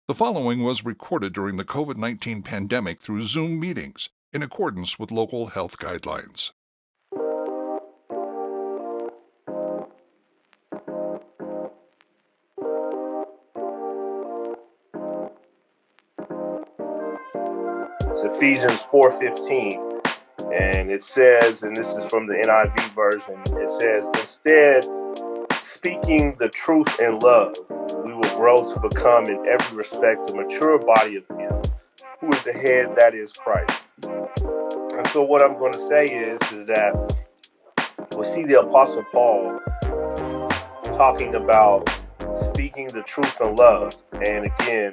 The following was recorded during the COVID-19 pandemic through Zoom meetings in accordance with local health guidelines. It's Ephesians 4:15, and it says, and this is from the NIV version, it says, instead, speaking the truth in love, we will grow to become in every respect the mature body of Him, who is the head, that is Christ. And so what I'm going to say is that we see the Apostle Paul talking about speaking the truth in love. And again,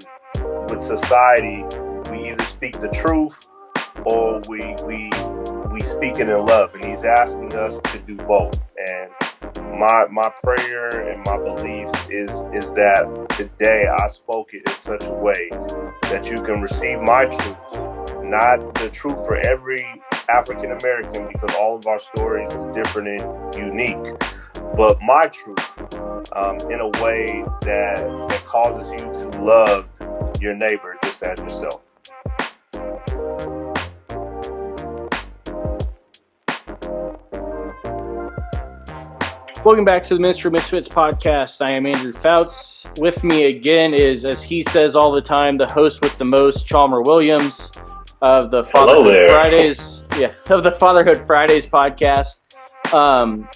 with society, we either speak the truth or we speak it in love. And he's asking us to do both. And my prayer and my belief is that today I spoke it in such a way that you can receive my truth, not the truth for every African American, because all of our stories is different and unique, but my truth in a way that causes you to love your neighbor just as yourself. Welcome back to the Ministry of Misfits podcast. I am Andrew Fouts. With me again is, as he says all the time, the host with the most, Chalmer Williams of the Fatherhood Fridays. Of the Fatherhood Fridays podcast.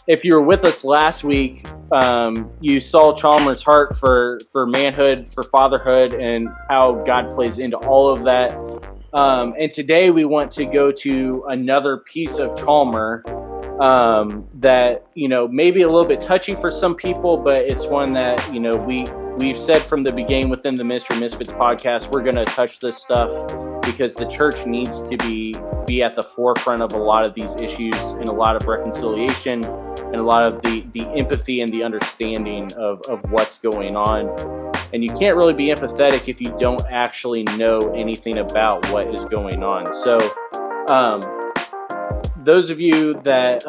If you were with us last week, you saw Chalmer's heart for manhood, for fatherhood, and how God plays into all of that. And today we want to go to another piece of Chalmer that, may be a little bit touchy for some people, but it's one that, we've said from the beginning within the Ministry of Misfits podcast, we're going to touch this stuff because the church needs to be at the forefront of a lot of these issues and a lot of reconciliation and a lot of the empathy and the understanding of what's going on. And you can't really be empathetic if you don't actually know anything about what is going on. So, those of you that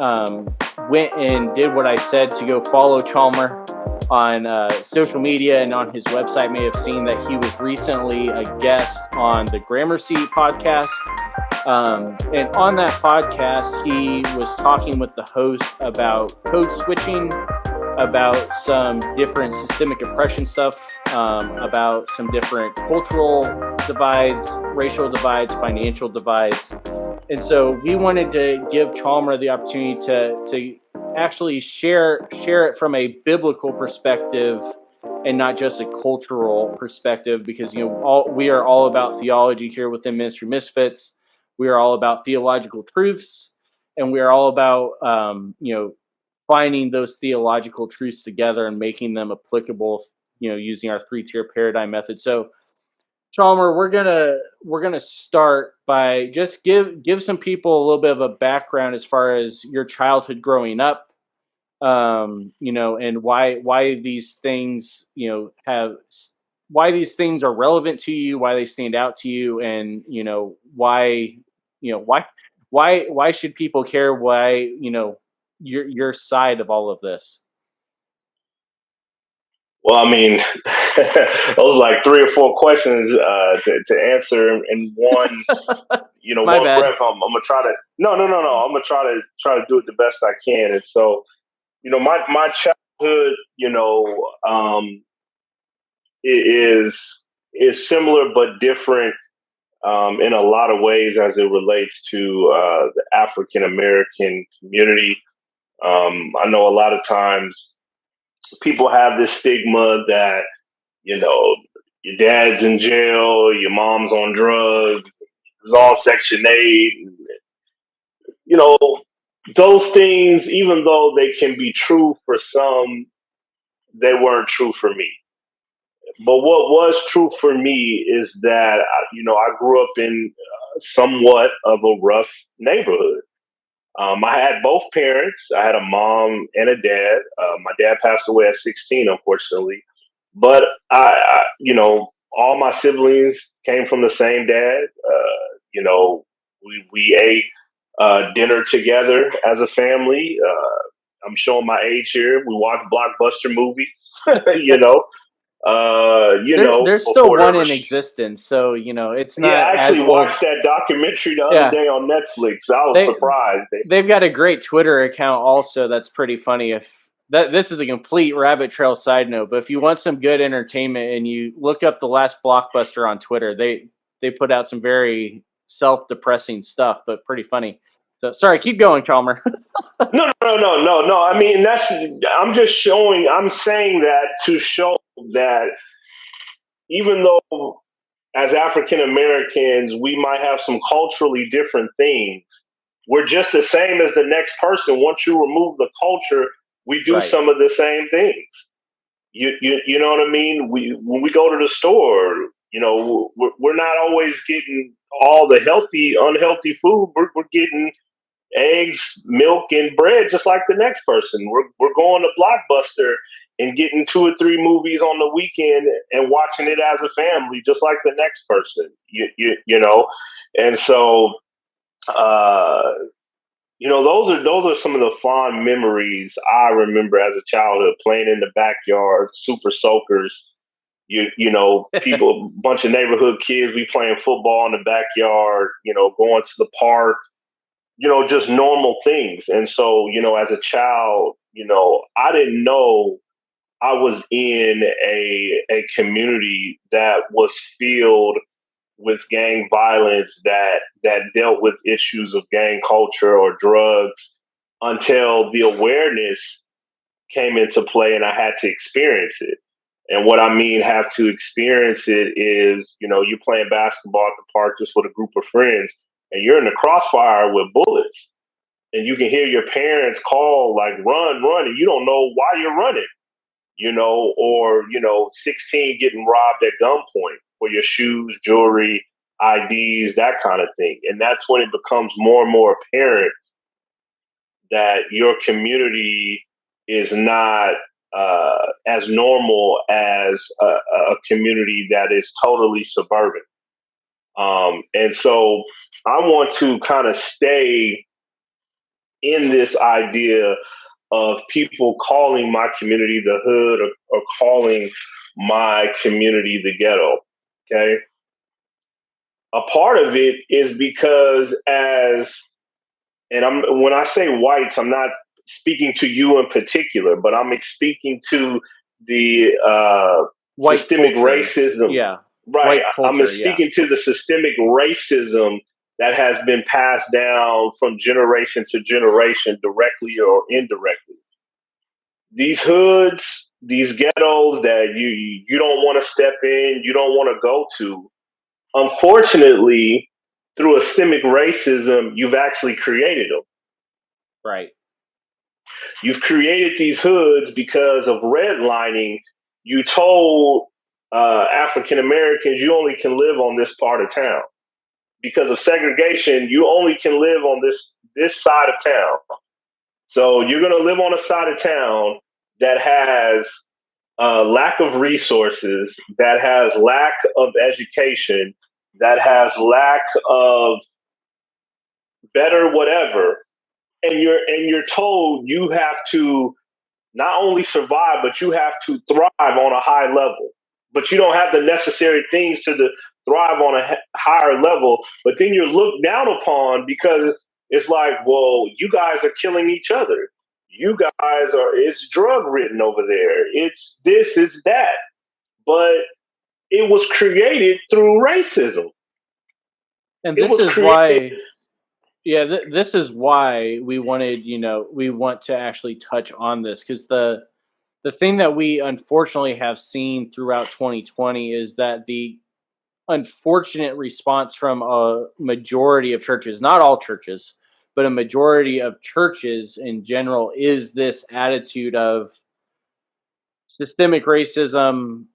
went and did what I said to go follow Chalmer on social media and on his website may have seen that he was recently a guest on the Gramercy podcast. And on that podcast, he was talking with the host about code switching, about some different systemic oppression stuff, about some different cultural divides, racial divides, financial divides. And so we wanted to give Chalmer the opportunity to actually share it from a biblical perspective and not just a cultural perspective, because we are all about theology here within Ministry Misfits. We are all about theological truths, and we are all about finding those theological truths together and making them applicable, using our 3-tier paradigm method. So, Chalmer, we're gonna start by just give some people a little bit of a background as far as your childhood growing up, and why these things why these things are relevant to you, why they stand out to you, and why should people care, why your side of all of this. Well, I mean, those are like 3 or 4 questions to answer in one, My one bad. breath. I'm gonna try to. No. I'm gonna try to do it the best I can. And so, my childhood, is similar but different in a lot of ways as it relates to the African American community. I know a lot of times people have this stigma that, your dad's in jail, your mom's on drugs, it's all Section 8. Those things, even though they can be true for some, they weren't true for me. But what was true for me is that, I grew up in somewhat of a rough neighborhood. I had both parents. I had a mom and a dad. My dad passed away at 16, unfortunately. But all my siblings came from the same dad. We ate dinner together as a family. I'm showing my age here. We watched blockbuster movies, There's still before there one in was. existence, so it's Yeah, not I as actually old. watched that documentary the other Yeah, day on Netflix. I was they surprised. they've got a great Twitter account also. That's pretty funny. If that this is a complete rabbit trail side note, but if you want some good entertainment and you look up the last Blockbuster on Twitter, they put out some very self-depressing stuff, but pretty funny. So sorry, keep going, Chalmer. No. I mean, I'm just showing. I'm saying that to show that even though as African Americans we might have some culturally different things, we're just the same as the next person. Once you remove the culture, we do Right. some of the same things. You know what I mean? When we go to the store, we're not always getting all the unhealthy food. We're getting eggs, milk, and bread just like the next person. We're going to Blockbuster and getting 2 or 3 movies on the weekend and watching it as a family, just like the next person. And so uh, those are some of the fond memories I remember as a childhood, playing in the backyard, super soakers. People, bunch of neighborhood kids, we playing football in the backyard. Going to the park. Just normal things. And so, as a child, I didn't know I was in a community that was filled with gang violence, that dealt with issues of gang culture or drugs, until the awareness came into play and I had to experience it. And what I mean have to experience it is, you playing basketball at the park just with a group of friends, and you're in the crossfire with bullets, and you can hear your parents call like run, run, and you don't know why you're running, or 16 getting robbed at gunpoint for your shoes, jewelry, IDs, that kind of thing. And that's when it becomes more and more apparent that your community is not as normal as a community that is totally suburban. And so I want to kind of stay in this idea of people calling my community the hood, or calling my community the ghetto. Okay. A part of it is because when I say whites, I'm not speaking to you in particular, but I'm speaking to the White systemic culture. racism. Yeah. Right. White I'm culture. speaking to the systemic racism that has been passed down from generation to generation, directly or indirectly. These hoods, these ghettos that you don't want to step in, you don't want to go to. Unfortunately, through systemic racism, you've actually created them. Right. You've created these hoods because of redlining. You told African Americans you only can live on this part of town. Because of segregation, you only can live on this side of town. So you're going to live on a side of town that has lack of resources, that has lack of education, that has lack of better whatever, and you're told you have to not only survive, but you have to thrive on a high level. But you don't have the necessary things to thrive on a higher level. But then you're looked down upon because it's like, well, you guys are killing each other. You guys it's drug ridden over there. It's this, it's that. But it was created through racism. And It this was is created. why, yeah, this is why we wanted, we want to actually touch on this, because the thing that we unfortunately have seen throughout 2020 is that the unfortunate response from a majority of churches, not all churches, but a majority of churches in general, is this attitude of systemic racism,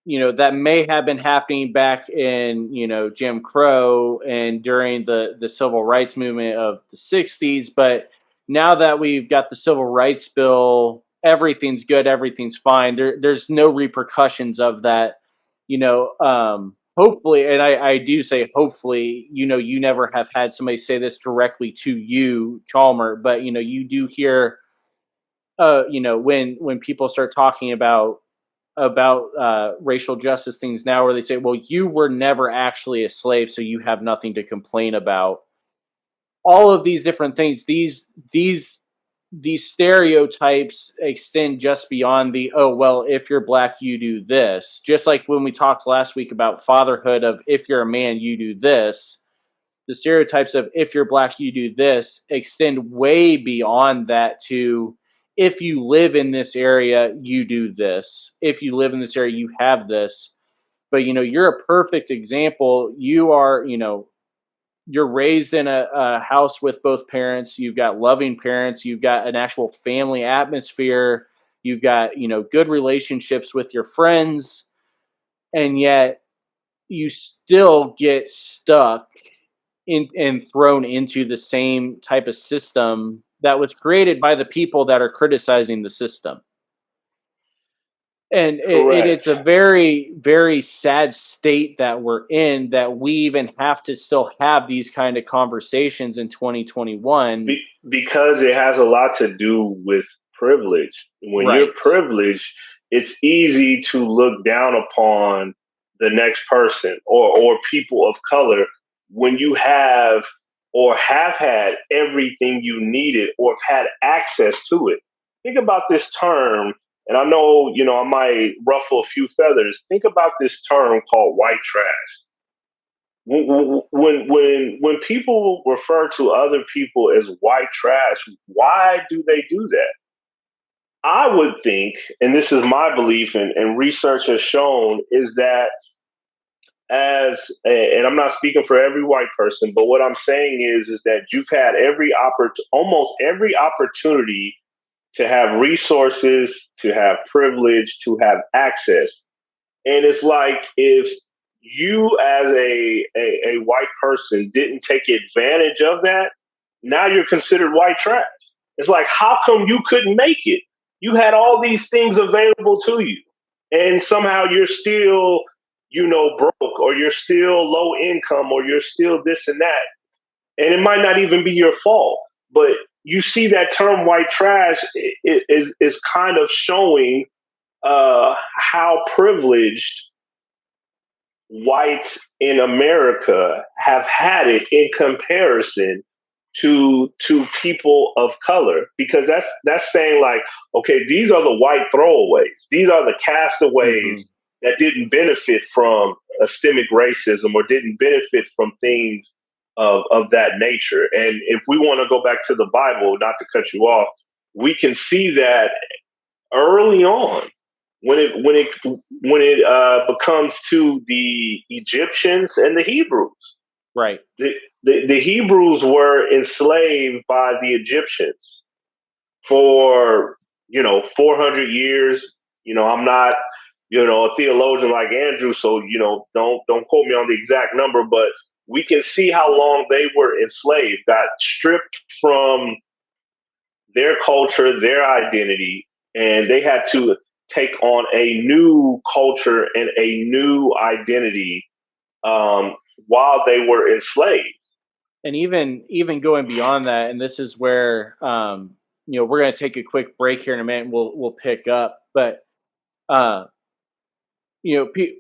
that may have been happening back in, Jim Crow and during the civil rights movement of the 60s. But now that we've got the civil rights bill, everything's good, everything's fine. There's no repercussions of that, hopefully. And I do say hopefully, you never have had somebody say this directly to you, Chalmer, but you do hear when people start talking about racial justice things now, where they say, well, you were never actually a slave, so you have nothing to complain about. All of these different things, these stereotypes extend just beyond the, oh, well, if you're black, you do this. Just like when we talked last week about fatherhood, of if you're a man, you do this. The stereotypes of if you're black, you do this extend way beyond that to, if you live in this area, you do this. If you live in this area, you have this. But, you're a perfect example. You're raised in a house with both parents. You've got loving parents. You've got an actual family atmosphere. You've got, good relationships with your friends. And yet you still get stuck and thrown into the same type of system that was created by the people that are criticizing the system. And it's a very, very sad state that we're in, that we even have to still have these kind of conversations in 2021. Because it has a lot to do with privilege. When you're privileged, it's easy to look down upon the next person or people of color when you have or have had everything you needed or have had access to it. Think about this term, and I know, I might ruffle a few feathers. Think about this term called white trash. When people refer to other people as white trash, why do they do that? I would think, and this is my belief, and research has shown, is that and I'm not speaking for every white person, but what I'm saying is that you've had almost every opportunity to have resources, to have privilege, to have access. And it's like, if you as a white person didn't take advantage of that, now you're considered white trash. It's like, how come you couldn't make it? You had all these things available to you, and somehow you're still, broke, or you're still low income, or you're still this and that. And it might not even be your fault, but you see that term white trash is kind of showing how privileged whites in America have had it in comparison to people of color, because that's saying, like, okay, these are the white throwaways, these are the castaways that didn't benefit from systemic racism or didn't benefit from things of that nature. And if we want to go back to the Bible, not to cut you off, we can see that early on, when it becomes to the Egyptians and the Hebrews. Right. The Hebrews were enslaved by the Egyptians for 400 years. I'm not a theologian like Andrew, so don't quote me on the exact number, but we can see how long they were enslaved, got stripped from their culture, their identity, and they had to take on a new culture and a new identity while they were enslaved. And even going beyond that, and this is where we're going to take a quick break here in a minute, and we'll pick up. But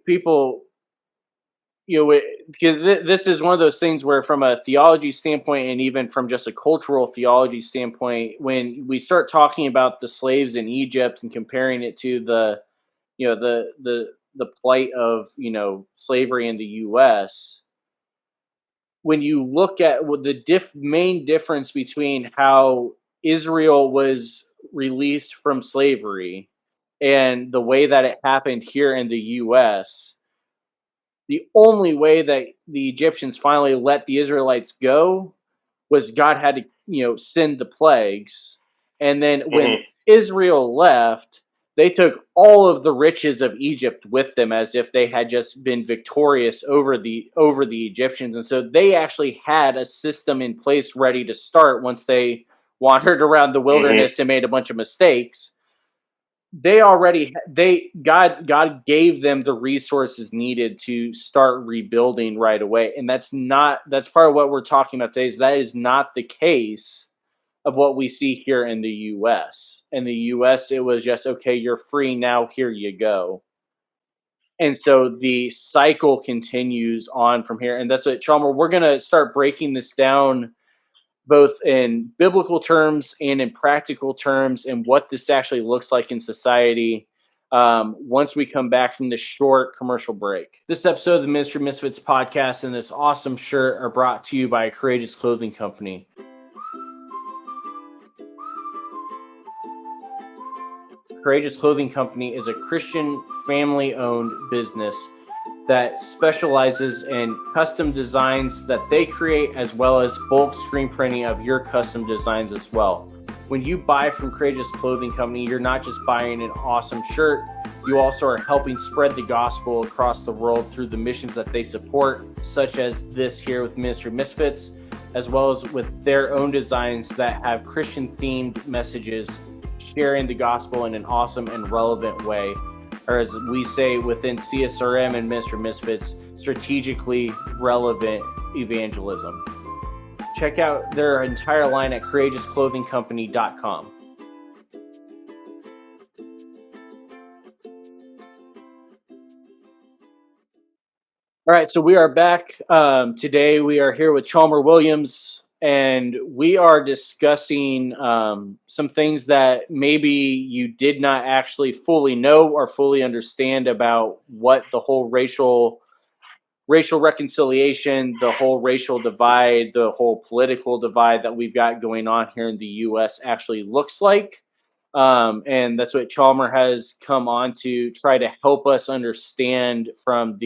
people, this is one of those things where, from a theology standpoint, and even from just a cultural theology standpoint, when we start talking about the slaves in Egypt and comparing it to the plight of slavery in the U.S., when you look at the main difference between how Israel was released from slavery and the way that it happened here in the U.S., the only way that the Egyptians finally let the Israelites go was God had to, send the plagues. And then when Israel left, they took all of the riches of Egypt with them, as if they had just been victorious over the Egyptians. And so they actually had a system in place ready to start once they wandered around the wilderness and made a bunch of mistakes. God gave them the resources needed to start rebuilding right away. And that's part of what we're talking about today, is that is not the case of what we see here in the US. In the US, it was just, okay, you're free now, here you go. And so the cycle continues on from here. And that's what, Chalmer, we're going to start breaking this down both in biblical terms and in practical terms and what this actually looks like in society once we come back from this short commercial break. This episode of the Ministry Misfits podcast and this awesome shirt are brought to you by Courageous Clothing Company. Courageous Clothing Company is a Christian family-owned business that specializes in custom designs that they create, as well as bulk screen printing of your custom designs as well. When you buy from Courageous Clothing Company, you're not just buying an awesome shirt, you also are helping spread the gospel across the world through the missions that they support, such as this here with Ministry Misfits, as well as with their own designs that have Christian-themed messages, sharing the gospel in an awesome and relevant way, or as we say within CSRM and Ministry Misfits, strategically relevant evangelism. Check out their entire line at courageousclothingcompany.com. All right, so we are back. Today we are here with Chalmer Williams, and we are discussing some things that maybe you did not actually fully know or fully understand about what the whole racial reconciliation, the whole racial divide, the whole political divide that we've got going on here in the U.S. actually looks like. And that's what Chalmer has come on to try to help us understand from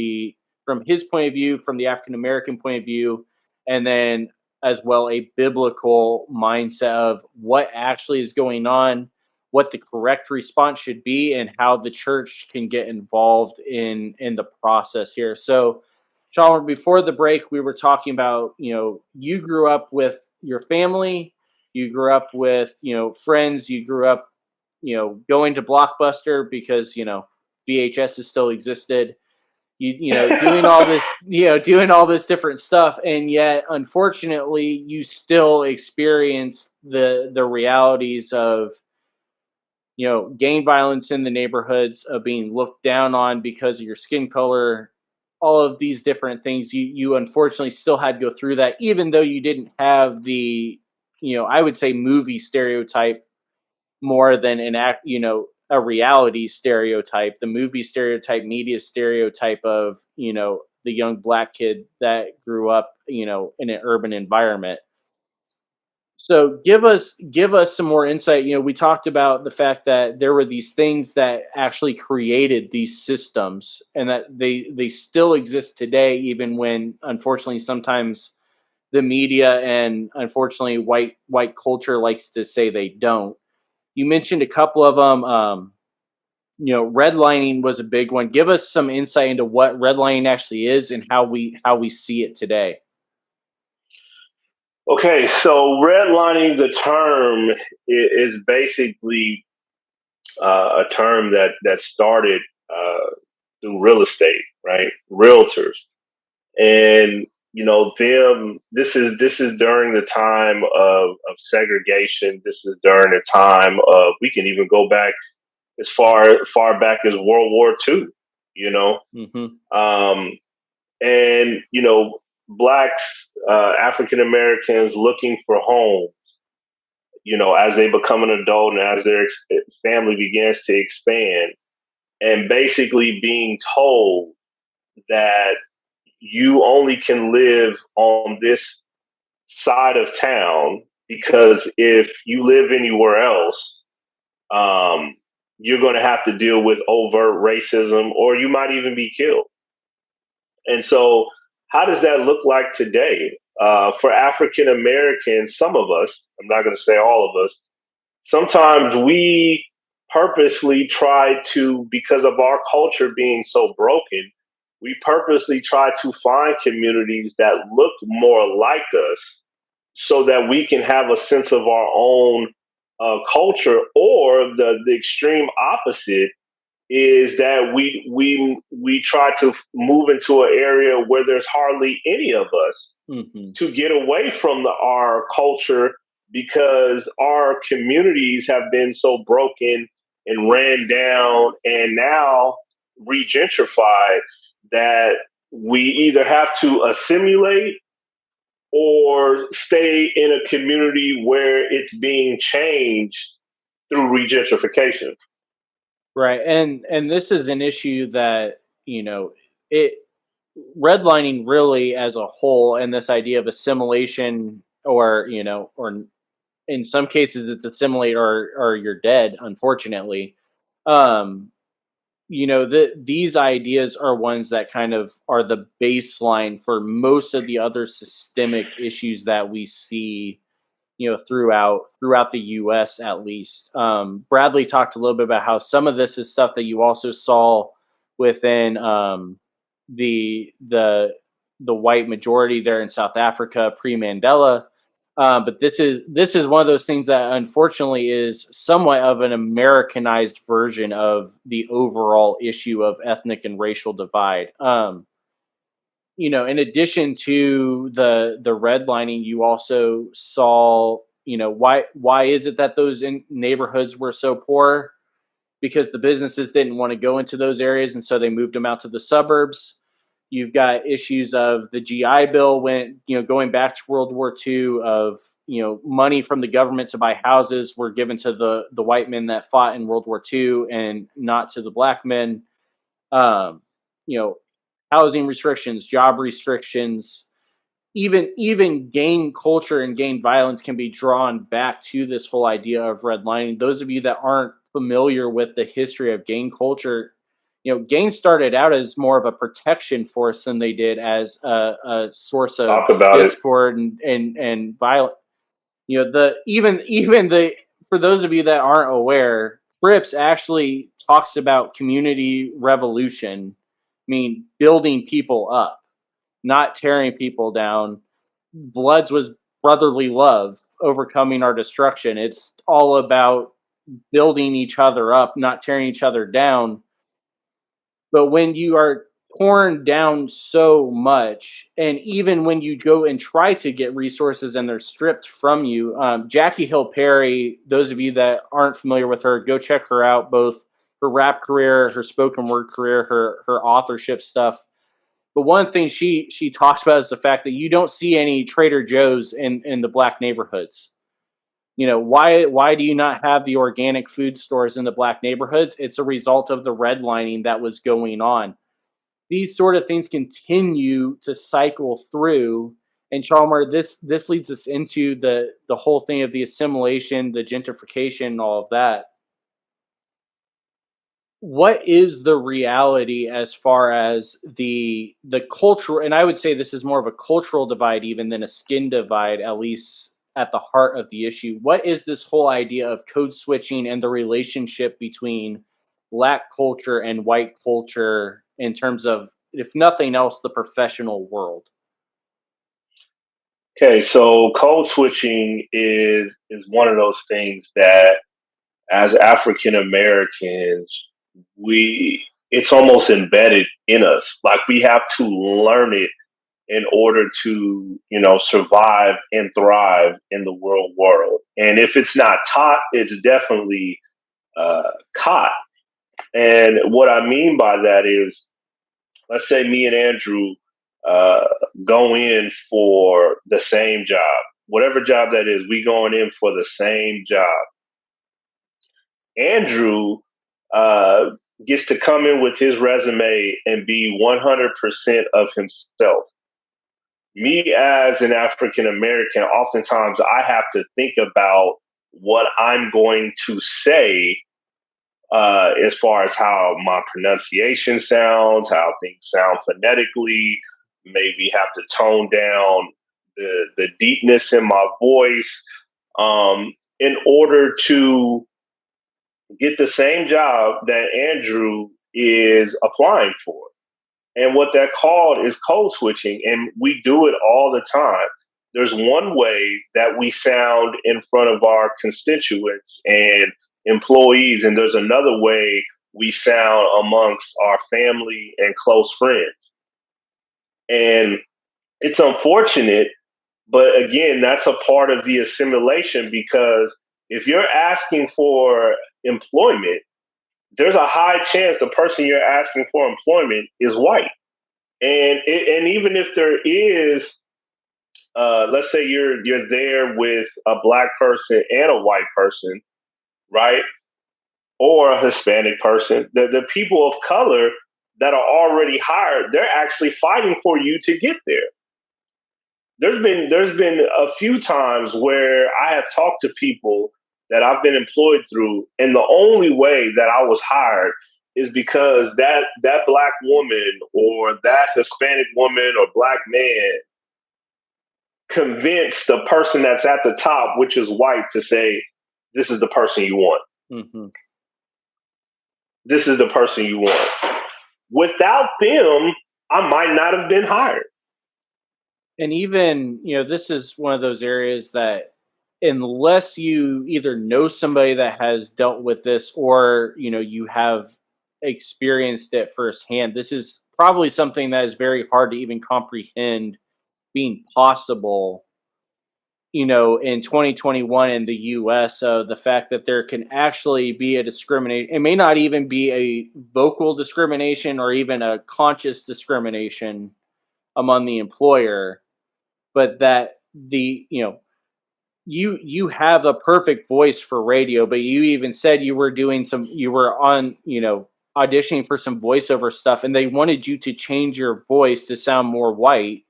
his point of view, from the African American point of view, and then as well a biblical mindset of what actually is going on, what the correct response should be, and how the church can get involved in the process here. So, Chalmer, before the break, we were talking about, you grew up with your family, you grew up with, friends, you grew up, going to Blockbuster because, VHS still existed. Doing all this different stuff, and yet unfortunately you still experience the realities of gang violence in the neighborhoods, of being looked down on because of your skin color, all of these different things. You unfortunately still had to go through that, even though you didn't have the I would say movie stereotype more than a reality stereotype, the movie stereotype, media stereotype of, the young black kid that grew up, in an urban environment. So give us some more insight. We talked about the fact that there were these things that actually created these systems, and that they still exist today, even when unfortunately sometimes the media and unfortunately white culture likes to say they don't. You mentioned a couple of them. Redlining was a big one. Give us some insight into what redlining actually is and how we see it today. Okay, so redlining, the term is basically a term that started through real estate, right? Realtors, and them. This is during the time of segregation. This is during the time of, we can even go back as far back as World War II. You know, Mm-hmm. and blacks, African Americans looking for homes, as they become an adult and as their family begins to expand, and basically being told that you only can live on this side of town, because if you live anywhere else, you're going to have to deal with overt racism, or you might even be killed. And so, how does that look like today? For African Americans, some of us, I'm not going to say all of us, sometimes we purposely try to, because of our culture being so broken, we purposely try to find communities that look more like us, so that we can have a sense of our own culture. Or the extreme opposite is that we try to move into an area where there's hardly any of us, Mm-hmm. to get away from our culture, because our communities have been so broken and ran down and now regentrified that we either have to assimilate or stay in a community where it's being changed through regentrification. Right. And this is an issue that, it redlining really as a whole, and this idea of assimilation, or, or in some cases it's assimilate or you're dead, unfortunately. Um these ideas are ones that kind of are the baseline for most of the other systemic issues that we see, throughout the US, at least. Bradley talked a little bit about how some of this is stuff that you also saw within, the white majority there in South Africa pre-Mandela. But this is one of those things that unfortunately is somewhat of an Americanized version of the overall issue of ethnic and racial divide. In addition to the redlining, you also saw, why is it that those neighborhoods were so poor? Because the businesses didn't want to go into those areas, and so they moved them out to the suburbs. You've got issues of the GI Bill when, going back to World War II, of, money from the government to buy houses were given to the white men that fought in World War II and not to the black men. Um, you know, Housing restrictions, job restrictions, even gang culture and gang violence can be drawn back to this whole idea of redlining. Those of you that aren't familiar with the history of gang culture, gangs started out as more of a protection force than they did as a source of Talk about it. discord and violence. The even the For those of you that aren't aware, Crips actually talks about community revolution, building people up, not tearing people down. Bloods was brotherly love, overcoming our destruction. It's all about building each other up, not tearing each other down. But when you are torn down so much, and even when you go and try to get resources and they're stripped from you, Jackie Hill Perry, those of you that aren't familiar with her, go check her out, both her rap career, her spoken word career, her authorship stuff. But one thing she talks about is the fact that you don't see any Trader Joe's in the black neighborhoods. Why do you not have the organic food stores in the black neighborhoods? It's a result of the redlining that was going on. These sort of things continue to cycle through. And Chalmer, this leads us into the whole thing of the assimilation, the gentrification, and all of that. What is the reality as far as the cultural, and I would say this is more of a cultural divide even than a skin divide, at least at the heart of the issue. What is this whole idea of code switching and the relationship between black culture and white culture in terms of, if nothing else, the professional world? Okay, so code switching is one of those things that as African Americans, we it's almost embedded in us. Like we have to learn it in order to, survive and thrive in the real world. And if it's not taught, it's definitely caught. And what I mean by that is, let's say me and Andrew uh, go in for the same job, whatever job that is, we going in for the same job. Andrew uh, gets to come in with his resume and be 100% of himself. Me as an African American, oftentimes I have to think about what I'm going to say as far as how my pronunciation sounds, how things sound phonetically, maybe have to tone down the deepness in my voice in order to get the same job that Andrew is applying for. And what that called is code switching. And we do it all the time. There's one way that we sound in front of our constituents and employees, and there's another way we sound amongst our family and close friends. And it's unfortunate But again, that's a part of the assimilation because if you're asking for employment, there's a high chance the person you're asking for employment is white. And even if there is, let's say you're there with a black person and a white person, right, or a Hispanic person, the people of color that are already hired, they're actually fighting for you to get there. There's been a few times where I have talked to people that I've been employed through, and the only way that I was hired is because that black woman or that Hispanic woman or black man convinced the person that's at the top, which is white, to say, "This is the person you want. Mm-hmm. This is the person you want." Without them, I might not have been hired. And even, this is one of those areas that unless you either know somebody that has dealt with this or, you have experienced it firsthand, this is probably something that is very hard to even comprehend being possible, in 2021 in the US. The fact that there can actually be a discrimination, it may not even be a vocal discrimination or even a conscious discrimination among the employer, but that you have a perfect voice for radio, but you even said you were on, auditioning for some voiceover stuff, and they wanted you to change your voice to sound more white.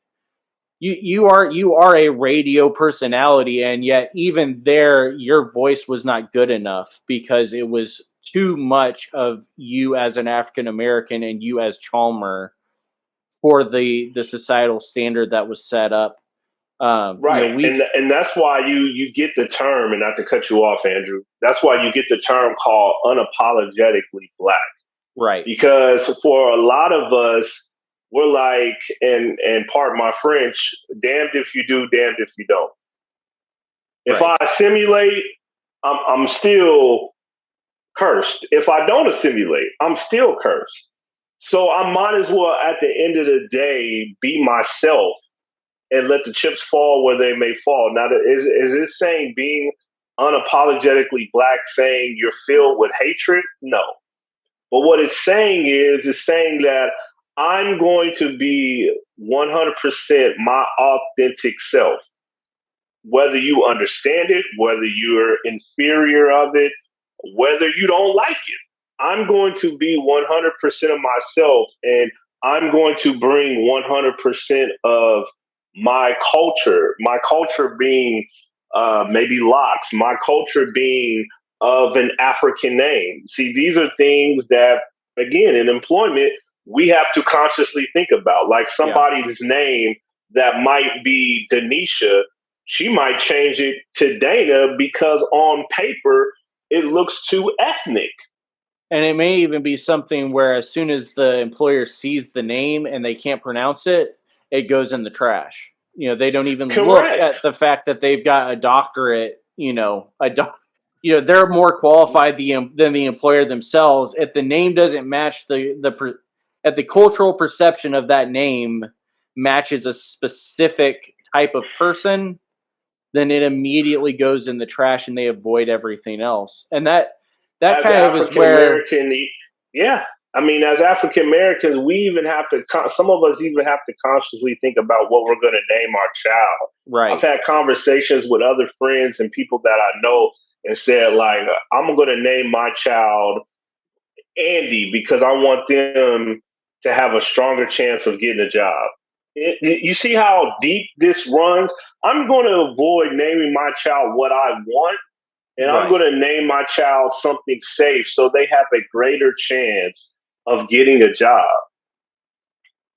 You are a radio personality, and yet even there your voice was not good enough because it was too much of you as an African American and you as Chalmer for the societal standard that was set up. Right, We and that's why you get the term, and not to cut you off, Andrew. That's why you get the term called unapologetically black, right, because for a lot of us, we're like, and part my French, damned if you do, damned if you don't. If right, I assimilate, I'm still cursed. If I don't assimilate, I'm still cursed. So I might as well, at the end of the day, be myself and let the chips fall where they may fall. Now, is this saying being unapologetically black saying you're filled with hatred? No. But what it's saying is saying that I'm going to be 100% my authentic self, whether you understand it, whether you're inferior of it, whether you don't like it. I'm going to be 100% of myself, and I'm going to bring 100% of my culture being maybe locks, my culture being of an African name. See, these are things that, again, in employment, we have to consciously think about. Like yeah. somebody's name that might be Denisha, she might change it to Dana because on paper it looks too ethnic. And it may even be something where as soon as the employer sees the name and they can't pronounce it, it goes in the trash. They don't even look Correct. at the fact that they've got a doctorate. They're more qualified than the employer themselves. If the name doesn't match at the cultural perception of that name matches a specific type of person, then it immediately goes in the trash and they avoid everything else. And that As kind of is African where, American, yeah. I mean, as African Americans, we even have to, some of us even have to consciously think about what we're going to name our child. I've right. had conversations with other friends and people that I know and said, like, I'm going to name my child Andy because I want them to have a stronger chance of getting a job. You see how deep this runs? I'm going to avoid naming my child what I want, and I'm Right. going to name my child something safe so they have a greater chance of getting a job.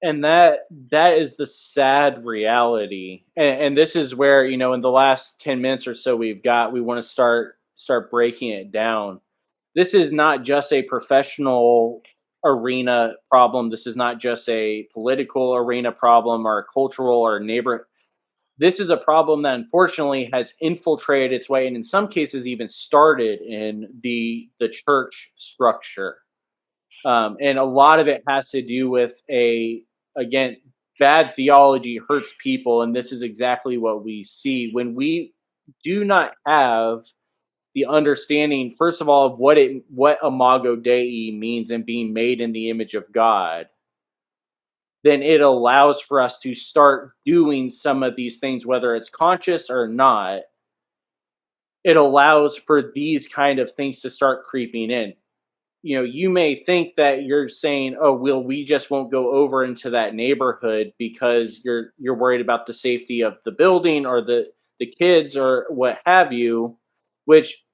And that is the sad reality. And this is where, in the last 10 minutes or so we want to start breaking it down. This is not just a professional arena problem. This is not just a political arena problem or a cultural or neighbor. This is a problem that unfortunately has infiltrated its way and in some cases even started in the church structure. And a lot of it has to do with again, bad theology hurts people, and this is exactly what we see when we do not have the understanding, first of all, of what Imago Dei means and being made in the image of God. Then it allows for us to start doing some of these things, whether it's conscious or not. It allows for these kind of things to start creeping in. You may think that you're saying, "Oh, well, we just won't go over into that neighborhood because you're worried about the safety of the building or the kids or what have you," which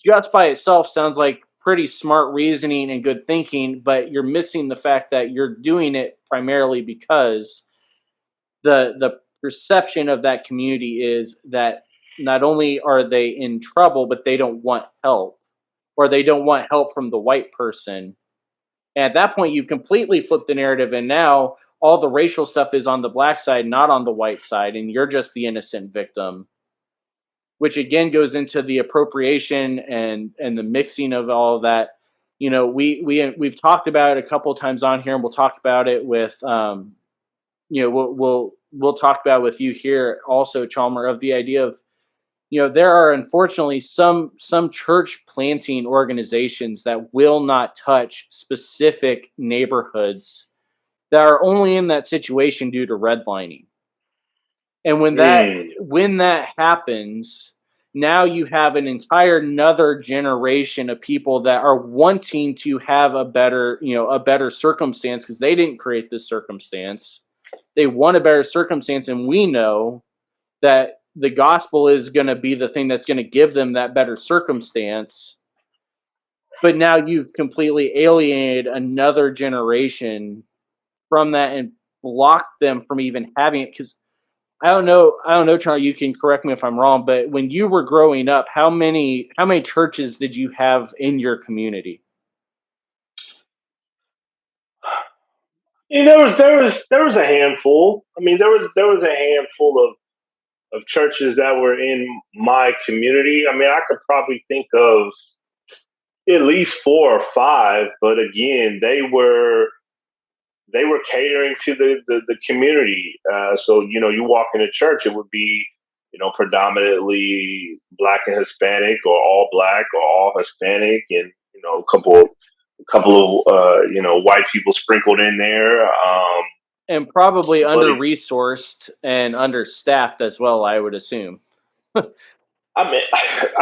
just by itself sounds like pretty smart reasoning and good thinking, but you're missing the fact that you're doing it primarily because the perception of that community is that not only are they in trouble, but they don't want help, or they don't want help from the white person. And at that point, you completely flip the narrative, and now all the racial stuff is on the black side, not on the white side, and you're just the innocent victim. Which again goes into the appropriation and the mixing of all of that. We've talked about it a couple of times on here, and we'll talk about it with we'll talk about with you here also, Chalmer, of the idea of, there are unfortunately some church planting organizations that will not touch specific neighborhoods that are only in that situation due to redlining. And when that happens, now you have an entire another generation of people that are wanting to have a better circumstance, because they didn't create this circumstance. They want a better circumstance, and we know that the gospel is going to be the thing that's going to give them that better circumstance. But now you've completely alienated another generation from that and blocked them from even having it. Because I don't know, Charlie, you can correct me if I'm wrong, but when you were growing up, how many churches did you have in your community? There was a handful. I mean, there was a handful of churches that were in my community. I mean, I could probably think of at least four or five, but again, they were catering to the community. So you walk into church, it would be predominantly black and Hispanic, or all black, or all Hispanic, and a couple of white people sprinkled in there. And probably under-resourced and understaffed as well, I would assume. I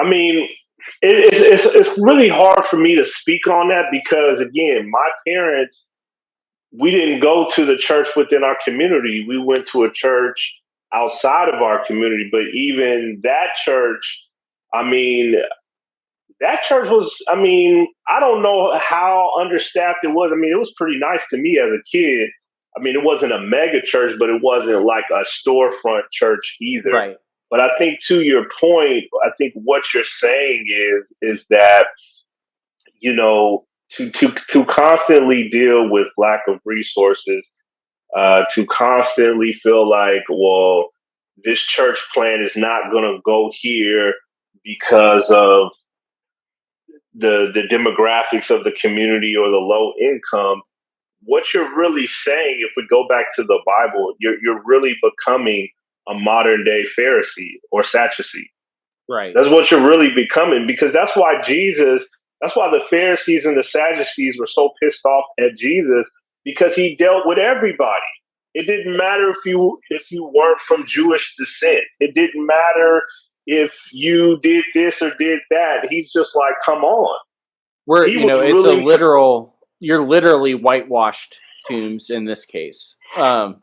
mean, it's really hard for me to speak on that because, again, my parents, we didn't go to the church within our community. We went to a church outside of our community. But even that church, I mean, that church was, I mean, I don't know how understaffed it was. I mean, it was pretty nice to me as a kid. I mean, it wasn't a mega church, but it wasn't like a storefront church either. Right. But I think, to your point, I think what you're saying is that, to constantly deal with lack of resources, to constantly feel like, well, this church plan is not going to go here because of the demographics of the community or the low income. What you're really saying, if we go back to the Bible, you're really becoming a modern day Pharisee or Sadducee. Right. That's what you're really becoming, because that's why the Pharisees and the Sadducees were so pissed off at Jesus, because he dealt with everybody. It didn't matter if you weren't from Jewish descent. It didn't matter if you did this or did that. He's just like, come on. It's a literal. You're literally whitewashed tombs in this case. To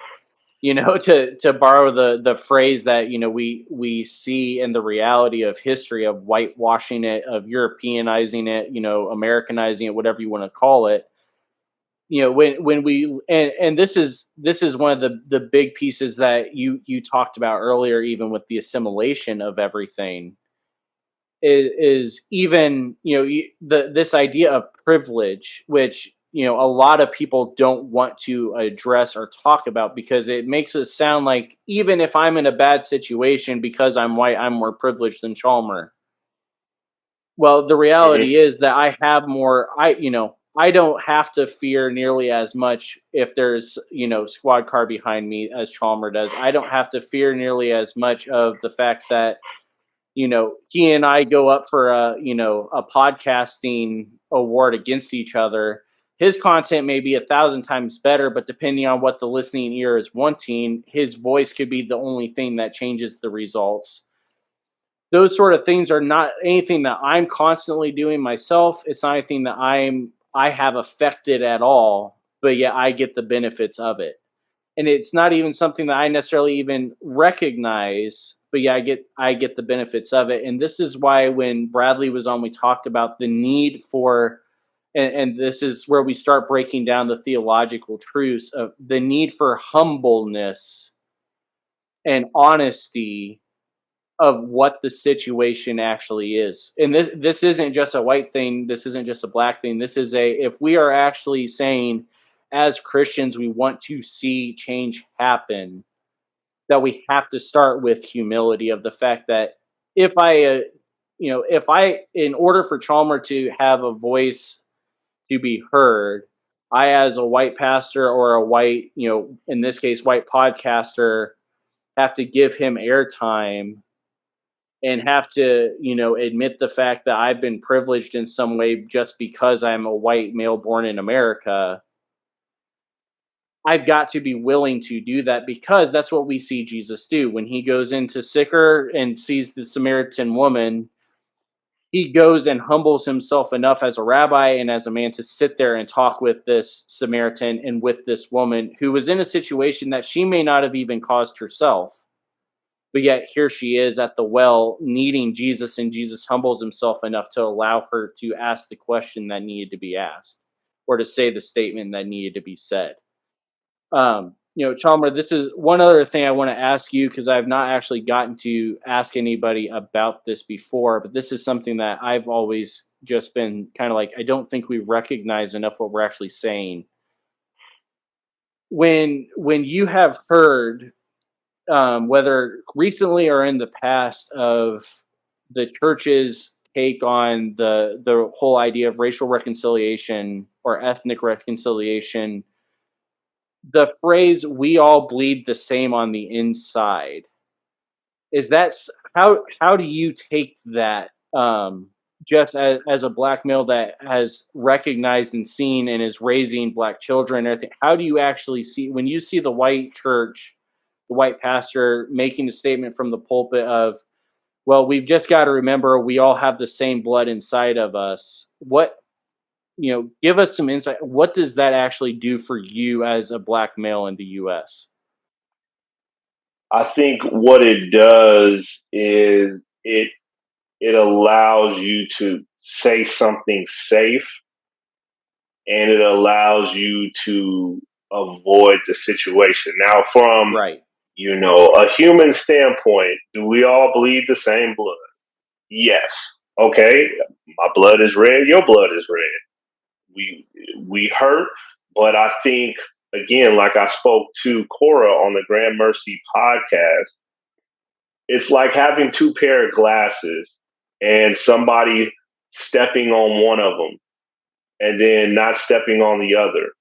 borrow the phrase that we see in the reality of history of whitewashing it, of Europeanizing it, Americanizing it, whatever you want to call it. When we and this is one of the big pieces that you talked about earlier, even with the assimilation of everything, is even this idea of privilege, which a lot of people don't want to address or talk about, because it makes it sound like even if I'm in a bad situation because I'm white, I'm more privileged than Chalmer. Well, the reality is that I have more. I don't have to fear nearly as much if there's, squad car behind me as Chalmer does. I don't have to fear nearly as much of the fact that, he and I go up for a podcasting award against each other. His content may be 1,000 times better, but depending on what the listening ear is wanting, his voice could be the only thing that changes the results. Those sort of things are not anything that I'm constantly doing myself. It's not anything that I have affected at all, but yet I get the benefits of it. And it's not even something that I necessarily even recognize, but yeah, I get the benefits of it. And this is why when Bradley was on, we talked about the need for, and this is where we start breaking down the theological truths of the need for humbleness and honesty of what the situation actually is. And this isn't just a white thing, this isn't just a black thing. This is if we are actually saying as Christians we want to see change happen, that we have to start with humility of the fact that if I in order for Chalmer to have a voice to be heard, I as a white pastor or a white, in this case white podcaster, have to give him airtime and have to, admit the fact that I've been privileged in some way just because I'm a white male born in America. I've got to be willing to do that because that's what we see Jesus do. When he goes into Sychar and sees the Samaritan woman, he goes and humbles himself enough as a rabbi and as a man to sit there and talk with this Samaritan and with this woman who was in a situation that she may not have even caused herself. But yet here she is at the well needing Jesus, and Jesus humbles himself enough to allow her to ask the question that needed to be asked or to say the statement that needed to be said. Chalmer, this is one other thing I want to ask you because I've not actually gotten to ask anybody about this before, but this is something that I've always just been kind of like, I don't think we recognize enough what we're actually saying. When you have heard whether recently or in the past of the church's take on the whole idea of racial reconciliation or ethnic reconciliation, the phrase "we all bleed the same on the inside," is that how do you take that? Just as a black male that has recognized and seen and is raising black children and everything, how do you actually see when you see the white church, the white pastor making a statement from the pulpit of, well, we've just got to remember we all have the same blood inside of us. Give us some insight. What does that actually do for you as a black male in the US? I think what it does is it allows you to say something safe, and it allows you to avoid the situation. Now, from Right. a human standpoint, do we all bleed the same blood? Yes. Okay, my blood is red, your blood is red. We hurt, but I think again, like I spoke to Cora on the Grand Mercy podcast, it's like having two pair of glasses and somebody stepping on one of them and then not stepping on the other.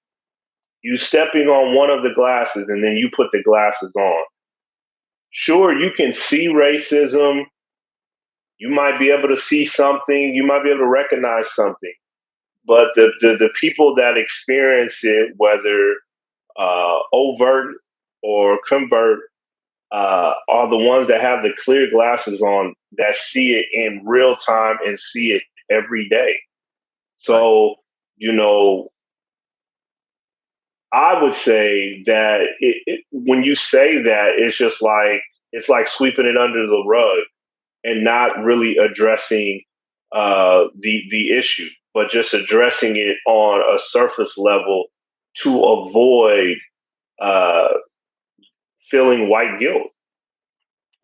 You stepping on one of the glasses and then you put the glasses on. Sure, you can see racism. You might be able to see something. You might be able to recognize something. But the people that experience it, whether overt or convert, are the ones that have the clear glasses on that see it in real time and see it every day. So, I would say that when you say that, it's like sweeping it under the rug and not really addressing the issue, but just addressing it on a surface level to avoid uh, feeling white guilt.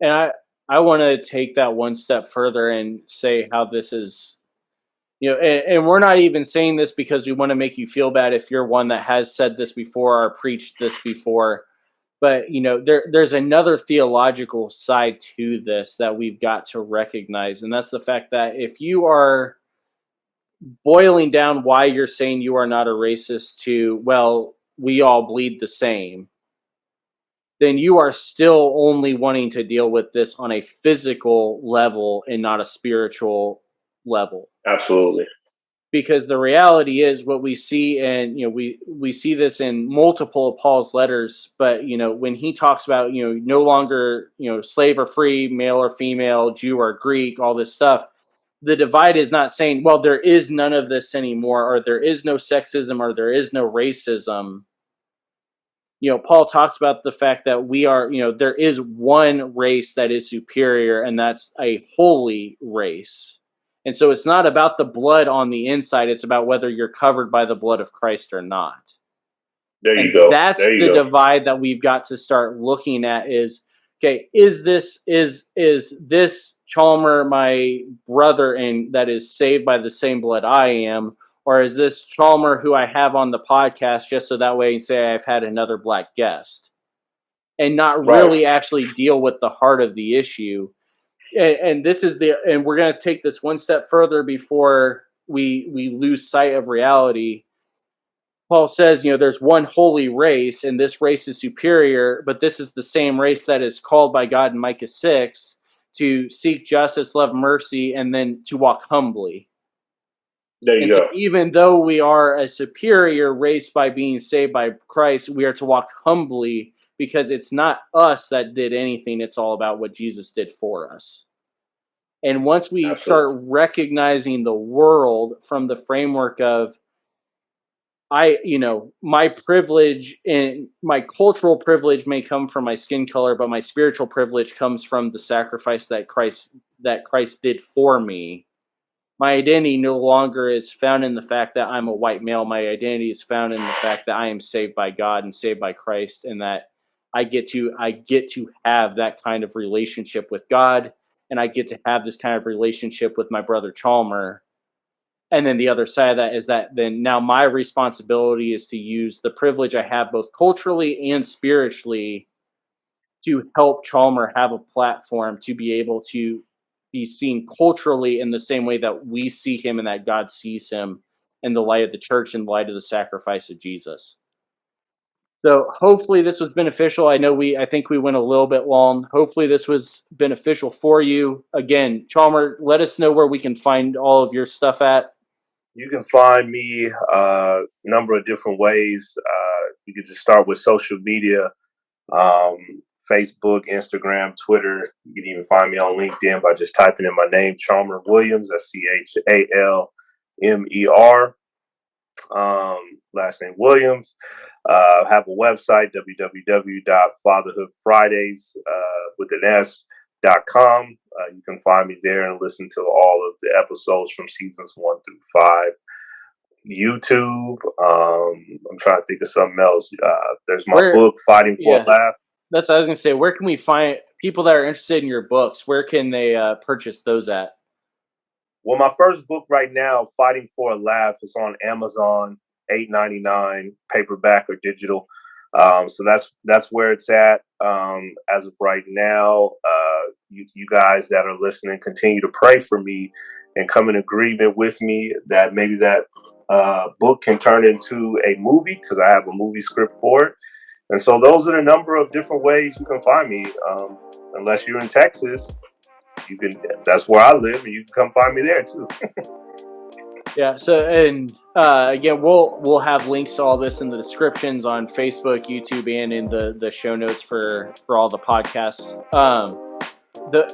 And I want to take that one step further and say how this is, and we're not even saying this because we want to make you feel bad if you're one that has said this before or preached this before. But, there's another theological side to this that we've got to recognize. And that's the fact that if you are boiling down why you're saying you are not a racist to, well, we all bleed the same, then you are still only wanting to deal with this on a physical level and not a spiritual level. Absolutely. Because the reality is what we see, and we see this in multiple of Paul's letters, but when he talks about no longer slave or free, male or female, Jew or Greek, all this stuff, the divide is not saying, well, there is none of this anymore, or there is no sexism, or there is no racism. Paul talks about the fact that we are, there is one race that is superior, and that's a holy race. And so it's not about the blood on the inside. It's about whether you're covered by the blood of Christ or not. There you go. That's the divide that we've got to start looking at is, okay, is this Chalmer my brother and that is saved by the same blood I am? Or is this Chalmer who I have on the podcast just so that way I can say I've had another black guest? And not really actually deal with the heart of the issue. And we're going to take this one step further before we lose sight of reality. Paul says, there's one holy race, and this race is superior, but this is the same race that is called by God in Micah 6 to seek justice, love mercy, and then to walk humbly. There you go. So even though we are a superior race by being saved by Christ, we are to walk humbly because it's not us that did anything. It's all about what Jesus did for us. And once we start recognizing the world from the framework of, my privilege and my cultural privilege may come from my skin color, but my spiritual privilege comes from the sacrifice that Christ did for me. My identity no longer is found in the fact that I'm a white male. My identity is found in the fact that I am saved by God and saved by Christ, and that I get to have that kind of relationship with God, and I get to have this kind of relationship with my brother Chalmer. And then the other side of that is that then now my responsibility is to use the privilege I have both culturally and spiritually to help Chalmer have a platform to be able to be seen culturally in the same way that we see him and that God sees him in the light of the church, in the light of the sacrifice of Jesus. So hopefully this was beneficial. I think we went a little bit long. Hopefully this was beneficial for you. Again, Chalmer, let us know where we can find all of your stuff at. You can find me a number of different ways. You can just start with social media, Facebook, Instagram, Twitter. You can even find me on LinkedIn by just typing in my name, Chalmer Williams. That's Chalmer. Last name Williams. Have a website, www.fatherhoodfridays.com. You can find me there and listen to all of the episodes from seasons 1 through 5. YouTube. I'm trying to think of something else. There's my book, Fighting for a Laugh. That's what I was going to say. Where can we find people that are interested in your books? Where can they purchase those at? Well, my first book right now, Fighting for a Laugh, is on Amazon, $8.99, paperback or digital. So that's where it's at as of right now. You guys that are listening, continue to pray for me and come in agreement with me that maybe that book can turn into a movie, because I have a movie script for it. And so those are the number of different ways you can find me. Unless you're in Texas, that's where I live, and you can come find me there too. Yeah. So, and again, we'll have links to all this in the descriptions on Facebook, YouTube, and in the show notes for all the podcasts.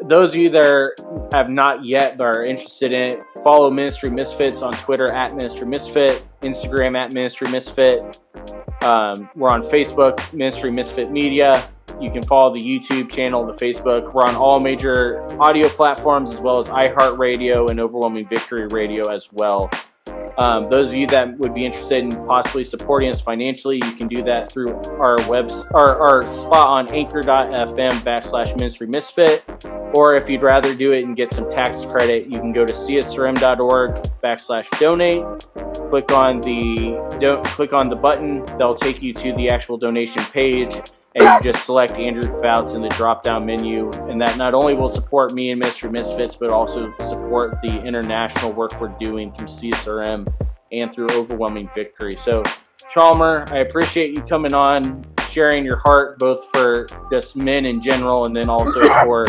Those of you that have not yet but are interested in it, follow Ministry Misfits on Twitter at Ministry Misfit, Instagram at Ministry Misfit. We're on Facebook, Ministry Misfit Media. You can follow the YouTube channel, the Facebook. We're on all major audio platforms, as well as iHeartRadio and Overwhelming Victory Radio as well. Those of you that would be interested in possibly supporting us financially, you can do that through our spot on anchor.fm/Ministry Misfit. Or if you'd rather do it and get some tax credit, you can go to csrm.org/donate. Click on the button. That'll take you to the actual donation page. and you just select Andrew Fouts in the drop-down menu, and that not only will support me and Ministry Misfits, but also support the international work we're doing through CSRM and through Overwhelming Victory. So, Chalmer, I appreciate you coming on, sharing your heart both for just men in general and then also for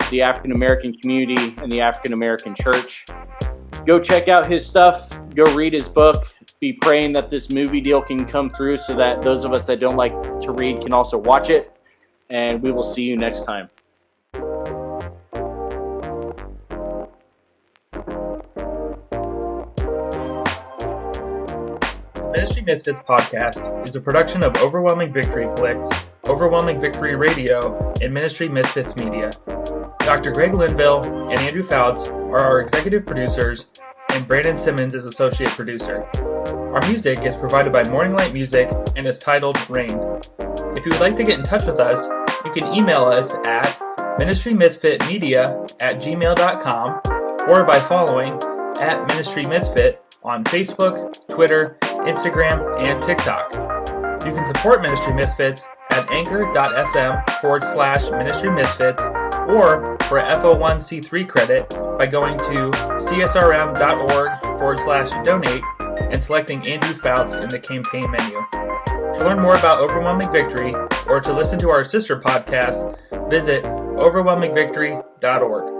the African American community and the African American church. Go check out his stuff. Go read his book. Be praying that this movie deal can come through so that those of us that don't like to read can also watch it. And we will see you next time. Ministry Misfits podcast is a production of Overwhelming Victory Flicks, Overwhelming Victory Radio, and Ministry Misfits Media. Dr. Greg Linville and Andrew Fouts are our executive producers, and Brandon Simmons is associate producer. Our music is provided by Morning Light Music and is titled Rain. If you would like to get in touch with us, you can email us at ministrymisfitmedia@gmail.com or by following @ministrymisfit on Facebook, Twitter, Instagram, and TikTok. You can support Ministry Misfits at anchor.fm/Ministry Misfits or for FO1c3 credit by going to csrm.org/donate and selecting Andrew Fouts in the campaign menu. To learn more about Overwhelming Victory or to listen to our sister podcast, visit overwhelmingvictory.org.